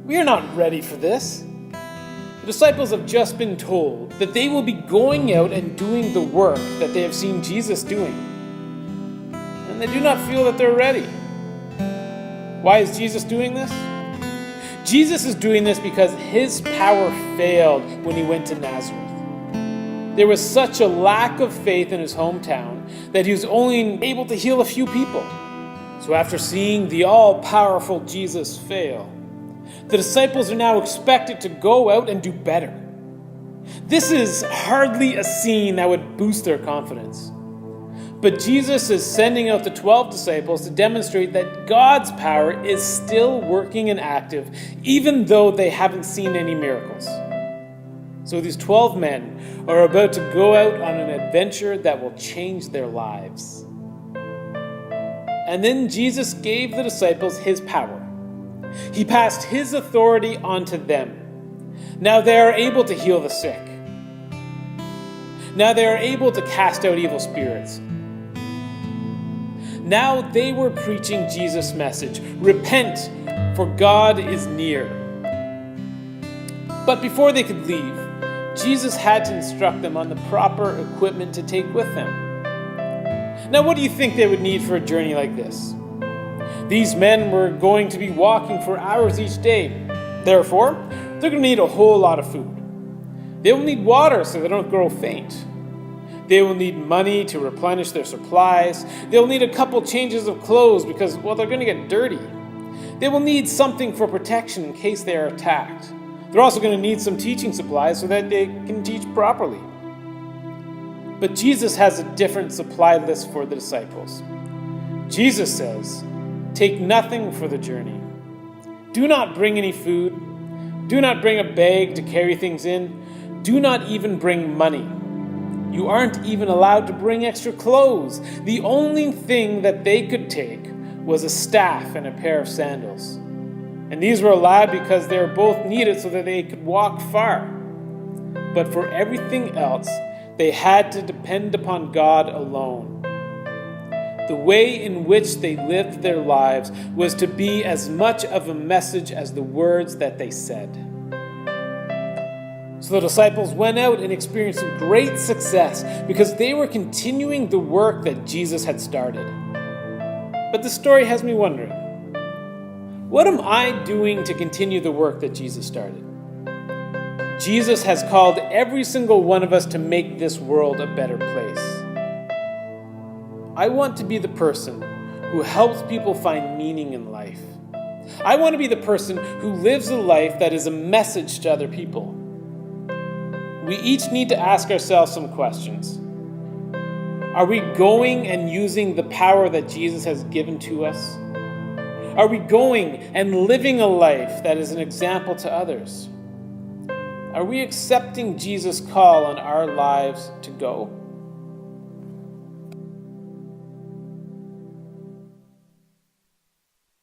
We are not ready for this. The disciples have just been told that they will be going out and doing the work that they have seen Jesus doing. And they do not feel that they're ready. Why is Jesus doing this? Jesus is doing this because his power failed when he went to Nazareth. There was such a lack of faith in his hometown that he was only able to heal a few people. So after seeing the all-powerful Jesus fail, the disciples are now expected to go out and do better. This is hardly a scene that would boost their confidence. But Jesus is sending out the 12 disciples to demonstrate that God's power is still working and active, even though they haven't seen any miracles. So these 12 men are about to go out on an adventure that will change their lives. And then Jesus gave the disciples his power. He passed his authority onto them. Now they are able to heal the sick. Now they are able to cast out evil spirits. Now they were preaching Jesus' message. Repent, for God is near. But before they could leave, Jesus had to instruct them on the proper equipment to take with them. Now, what do you think they would need for a journey like this? These men were going to be walking for hours each day. Therefore, they're going to need a whole lot of food. They will need water so they don't grow faint. They will need money to replenish their supplies. They'll need a couple changes of clothes because, well, they're going to get dirty. They will need something for protection in case they are attacked. They're also going to need some teaching supplies so that they can teach properly. But Jesus has a different supply list for the disciples. Jesus says, "Take nothing for the journey. Do not bring any food. Do not bring a bag to carry things in. Do not even bring money. You aren't even allowed to bring extra clothes." The only thing that they could take was a staff and a pair of sandals. And these were allowed because they were both needed so that they could walk far. But for everything else, they had to depend upon God alone. The way in which they lived their lives was to be as much of a message as the words that they said. So the disciples went out and experienced great success because they were continuing the work that Jesus had started. But the story has me wondering, what am I doing to continue the work that Jesus started? Jesus has called every single one of us to make this world a better place. I want to be the person who helps people find meaning in life. I want to be the person who lives a life that is a message to other people. We each need to ask ourselves some questions. Are we going and using the power that Jesus has given to us? Are we going and living a life that is an example to others? Are we accepting Jesus' call on our lives to go?